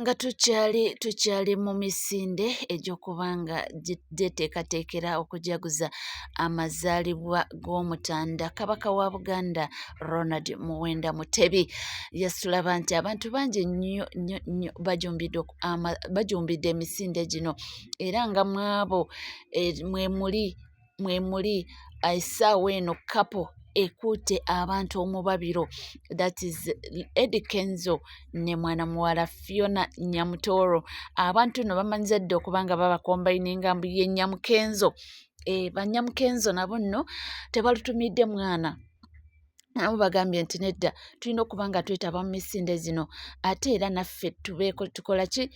nga tukyali mu misinde egy'okubanga gyeteekateekera okujaguza amazaalibwa g'Omutanda Kabaka wa Buganda Ronald Muwenda Mutebi. Tulaba nti abantu bangi nnyo bajumbidde emisinde gino era nga mwabo mwe muli essaawa eno kapo ekuute abantu omubabiro, that is Eddie Kenzo ne mwana muwala Fiona Nyamutoro. Abantu no bamanyiza dde okubanga babakombayininga mbu ye Nyamukenzo. Banyamukenzo nabo nno tebalutumidde mwana. Nabo bagambye nti nedda tulina okuba nga twetaba mu misinde zino ate era naffe tubeeko tukola ki?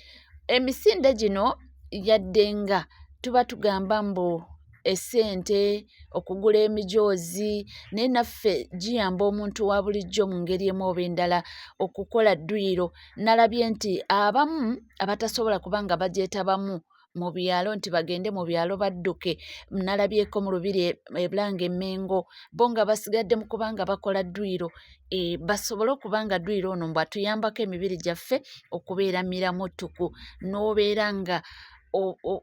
Emisinde gino yadde nga tuba tugamba mbu essente okugula emijoozi naye naffe giyamba omuntu wa bulijjo mu ngeri emu oba endala okukola dduyiro. Nalabye nti abamu abatasobola kubanga bagyetabamu mu byalo nti bagende mu byalo badduke, nalabyeko mu Lubiri Eblanga Emmengo bo nga basigadde mu kubanga bakola dduyiro basobole okubanga dduyiro ono mbw atuyambako emibiri gyaffe okubeera miramuttuku n'obeera nga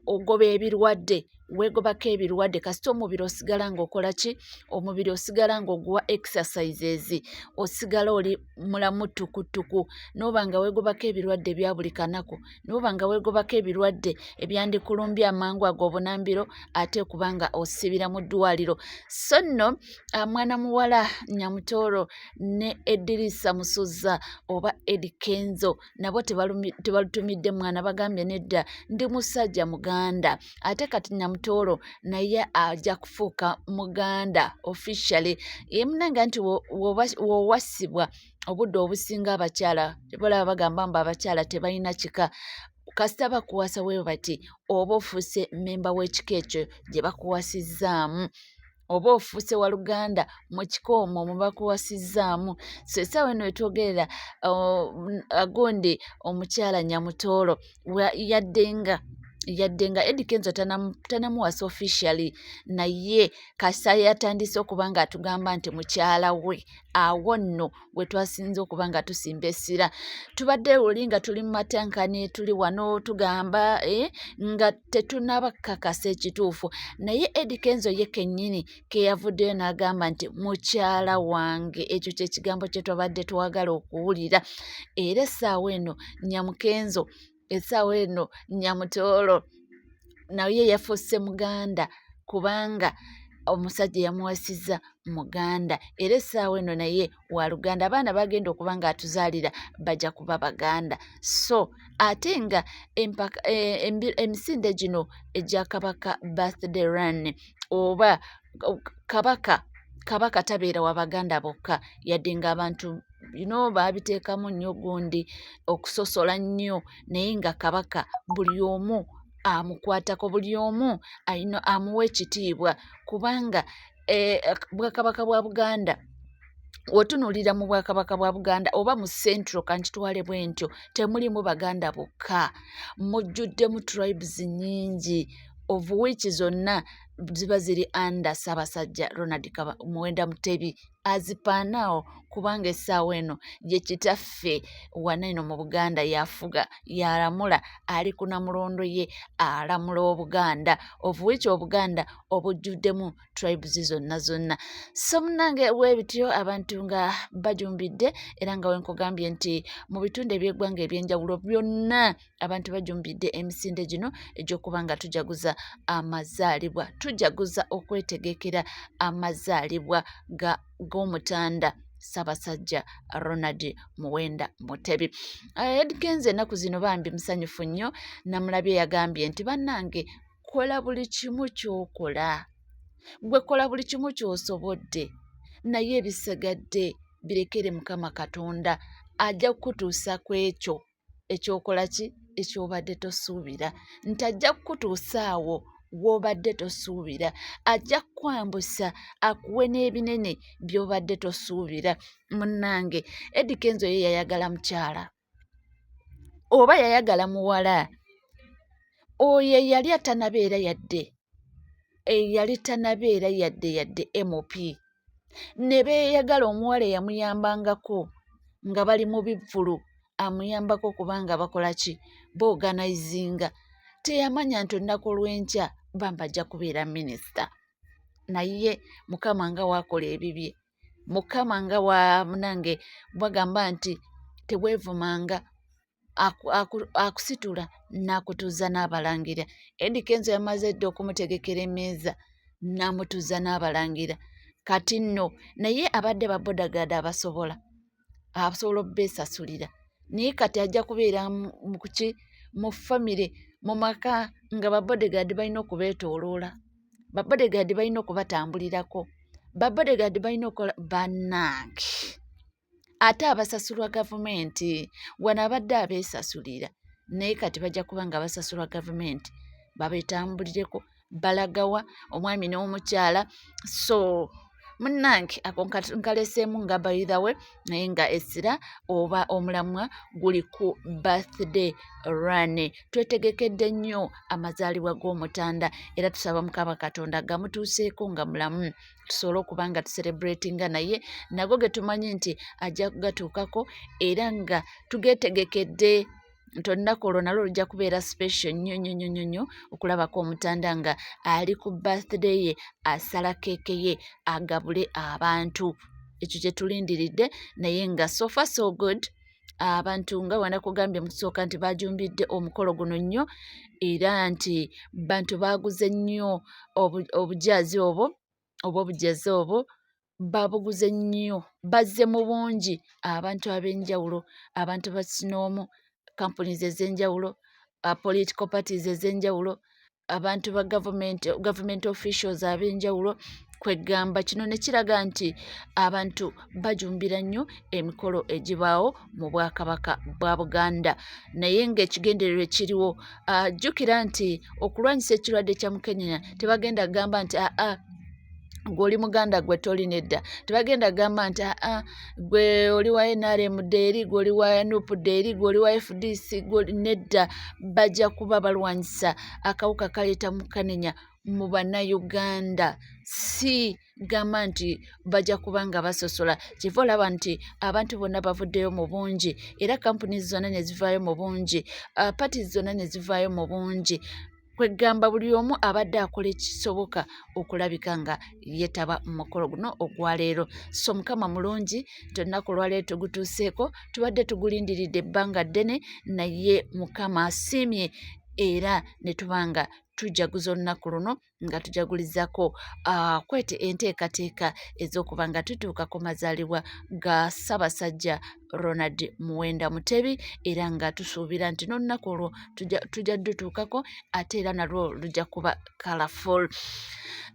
ogoba ebirwadde, weegobako ebirwadde kasita omubiri osigala ng'okola ki? Omubiri osigala ng'oguwa exercises, osigala oli mulamu ttukutuku n'oba nga weegobako ebirwadde ebya buli kanaku, n'oba nga weegobako ebirwadde ebyandikulumbya amangu ag'obunambiro ate kubanga osibira mu ddwaliro. So nno mwana muwala Nyamutoro ne Eddirisa Musuzza oba Eddie Kenzo nabo tebalutumidde mwana, bagambye nedda ndi musajja Muganda ate kati Nyamutoro naye ajja kufuuka Muganda officially. Yemunanga nti wowasibwa obudde obusinga abakyala tebalaba bagamba mbu abakyala tebalina kika, kasita bakuwasa bwe bati oba ofuuse mmemba w'ekika ekyo gye bakuwasizzaamu, oba ofuuse wa Luganda mu kika omwo mwe bakuwasizzaamu. So essaawa eno wetwogerera agundi omukyala Nyamutoro yadde nga Eddie Kenzo tanamuwasa officially naye kasa yatandise okuba nga atugamba nti mukyala we. Awo nno we twasinze okuba nga tusimba essira. Tubadde oli nga tuli mu matankane tuli wano tugamba nga tetunabakakasa ekituufu, naye Eddie Kenzo ye kennyini ke yavuddeyo n'agamba nti mukyala wange. Ekyo kye kigambo kye twabadde twagala okuwulira. Era essaawa eno Nyamukenzo, essaawa eno Nyamutoro naye yafuuse Muganda kubanga omusajja yamuwasizza Muganda, era essaawa eno naye wa Luganda. Abaana bagenda okuba nga atuzaalira bajja kuba Baganda. So ate nga emisinde gino egya Kabaka birthday run oba Kabaka tabeera wa Baganda bokka, yadde ng'abantu baabiteekamu nnyo gundi okusosola nnyo, naye nga Kabaka buli omu amukwatako, buli omu amuwa ekitiibwa kubanga Bwakabaka bwa Buganda, wotunuulira mu Bwakabaka bwa Buganda oba mu Central kankitwale bwe ntyo, temulimu Baganda bokka, mujjuddemu tribes nnyingi of which zonna ziba ziri under Ssaabasajja Ronald Muwenda Mutebi azipaanaawo kubanga essaawa eno ye kitaffe wano eno mu Buganda yafuga yalamula, ali ku Namulondo ye alamula Obuganda of which Obuganda obujjuddemu tribes zonna. So munnange weebityo abantu nga bajumbidde era nga wenkugambye nti mu bitundu eby'eggwanga eby'enjawulo byonna abantu bajumbidde emisinde gino egy'okuba nga tujaguza amazaalibwa, tujaguza okwetegekera amazaalibwa g'Omutanda Ssaabasajja Ronald Muwenda Mutebi. Eddie Kenzo ennaku zino bambi musanyufu nnyo, namulabye yagambye nti bannange kola buli kimu ky'okola, gwe kola buli kimu ky'osobodde, naye ebisigadde birekere Mukama Katonda ajja kukutuusa ku ekyo ekyokola ki ekyobadde tosuubira, nti ajja kukutuusa awo w'obadde tosuubira, ajja kwambusa akuwe n'ebinene by'obadde tosuubira. Munnange Eddie Kenzo ye yayagala mukyala oba yayagala muwala, oyo yali atanabeera yadde MOP, ne beeyagala omuwala eyamuyambangako nga bali mu bivvulu amuyambako kubanga bakola ki boganizinga teyamanya nti olunaku lw'enkya bamba ajja kubeera minisita naye mukama nga waakola ebibye mukama nga munange bagamba nti tebwevumanga akusitula n'akutuuza n'abalangira Eddy Kenzo yamaze dda okumutegekera emmeeza n'amutuuza n'abalangira kati nno naye abadde babodagaada asobola obbeesasulira naye kati ajja kubeera mu famire mu maka nga babodegaadi balina okubeetooloola babodegaadi balina okubatambulirako babodegaadi balina okukola bannange ate abasasulwa gavumenti wano abadde abeesasulira naye kati bajja kuba nga basasulwa gavumenti babeetambulireko balagawa omwami n'omukyala so munnange ako nkaleseemu nga bayirawe naye nga essira oba omulamwa guli ku birthday run twetegekedde nnyo amazaalibwa g'omutanda era tusaba mukama katonda gamutuuseeko nga mulamu tusobole okuba nga tuserebulatinga naye nago ge tumanyi nti ajja kugatuukako era nga tugeetegekedde nti olunaku olwo nalwo lujja kubeera special nnyo okulabako omutanda nga ali ku birthday ye asala keeke ye agabule abantu ekyo kye tulindiridde naye nga so far so good abantu nga wanakugambye musooka nti bajumbidde omukolo guno nnyo era nti bantu baguze nnyo obujazi obwo oba obujazi obwo babuguze nnyo bazze mu bungi abantu ab'enjawulo abantu ba sinoomu companies ez'enjawulo political parties ez'enjawulo abantu ba government officials ab'enjawulo kwegamba kino ne kiraga nti abantu bajumbira nnyo emikolo egibaawo mu bwakabaka bwa Buganda naye ng'ekigendererwa ekiriwo jjukira nti okulwanyisa ekirwadde kya mukenenya tebagenda kugamba nti gw'oli muganda gwe toli nedda tebagenda kugamba nti gwe oli wa NRM deeri gw'oli wa NUP deeri gw'oli wa FDC nedda bajja kuba balwanyisa akawuka kaleeta mukenenya mu bannayuganda si gamba nti bajja kuba nga basosola kiva olaba nti abantu bonna bavuddeyo mu bungi era kampuni zonna ne zivaayo mu bungi pati zonna ne zivaayo mu bungi kwegamba buli omu abadde akola ekisoboka okulabika nga yeetaba mu mukolo guno ogwaleero so mukama mulungi olunaku olwaleero tugutuuseeko tubadde tugulindiridde ebbanga ddene naye mukama asiimye era ne tubanga tujaguza olunaku luno nga tujagulizaako kwete enteekateeka ez'okuba nga tutuuka ku mazaalibwa ga Ssaabasajja Ronald Muwenda Mutebi era nga tusuubira nti n'olunaku olwo tujja dutuukako ate era nalwo lujja kuba colorful.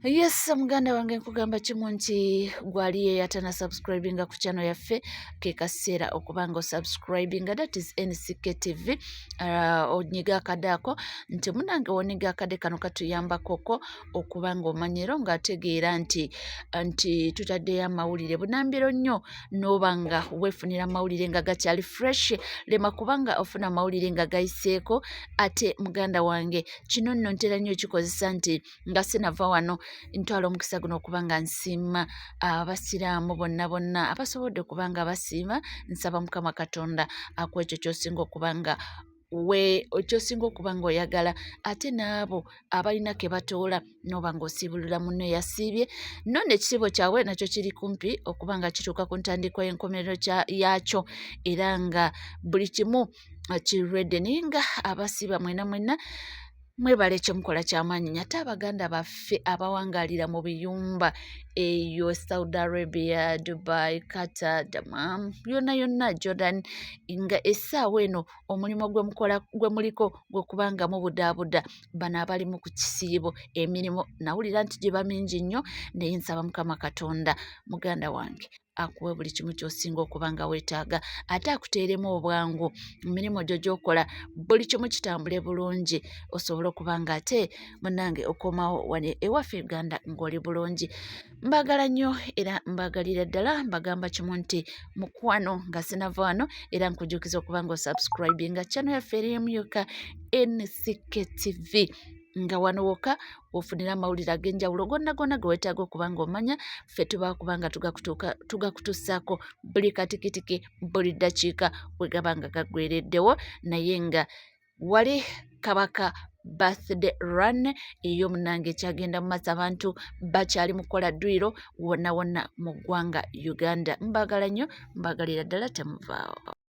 Yes, muganda wange nkugamba kimu nti gwali yeyatana subscribinga ku channel yaffe ke kaseera okuba nga osubscribinga that is NCK TV onyiga akade ako nti munange woniga akade kano katuyambakoko okuba nga omanyiro ng'ategeera nti tutaddeyo amawulire bunambiro nnyo n'oba nga weefunira amawulire nga gakyali fresh lema kubanga ofuna amawulire nga gayiseeko ate muganda wange kino nno ntera nnyo ekikozesa nti nga sinava wano ntwala omukisa guno okuba nga nsiima abasiraamu bonna abasobodde okuba nga basiima nsaba mukama katonda akuwa ekyo ky'osinga okuba nga ekyosinga okuba nga oyagala ate n'abo abalina ke batoola n'oba ng'osiibulira munno yasiibye nno n'ekisiibo kyabwe nakyo kiri kumpi okuba nga kituuka ku ntandikwa y'enkomerero yaakyo era nga buli kimu kirwedde naye nga abasiiba mwenna mwebale kyemukola kyamaanyi ate abaganda baffe abawangaalira mu biyumba eyo Saudi Arabia, Dubai, Qatar, Dammam yonna Jordan nga essaawa eno omulimu gwe muliko gwe kubanga mubudaabuda bano abalimu ku kisiibo emirimu nawulira nti giba mingi nnyo naye nsaba mukama katonda muganda wange akuwe buli kimu ky'osinga okuba nga weetaaga ate akuteeremu obwangu emirimu gyo gy'okola buli kimu kitambule bulungi osobole okuba nga ate munnange okomawo wane ewaffe Uganda ng'oli bulungi mbagala nnyo era mbagalira ddala mbagamba kimu nti mukwano nga sinava wano era nkujukiza okuba nga osubscribinga channel yaffe eri emyuka NCK TV nga wano wokka ofunira amawulire ag'enjawulo gonna gonna ge weetaaga okuba ng'omanya ffe tuba kubanga tugakutussaako buli katikitiki buli ddakiika bwe gaba nga gaggwereddewo naye nga wali kabaka birthday run ey'omunange ekyagenda mu maaso abantu bakyali mu kukola ddwiro wonna wonna mu ggwanga Uganda. Mbaagala nnyo mbaagalira ddala temuvaawo.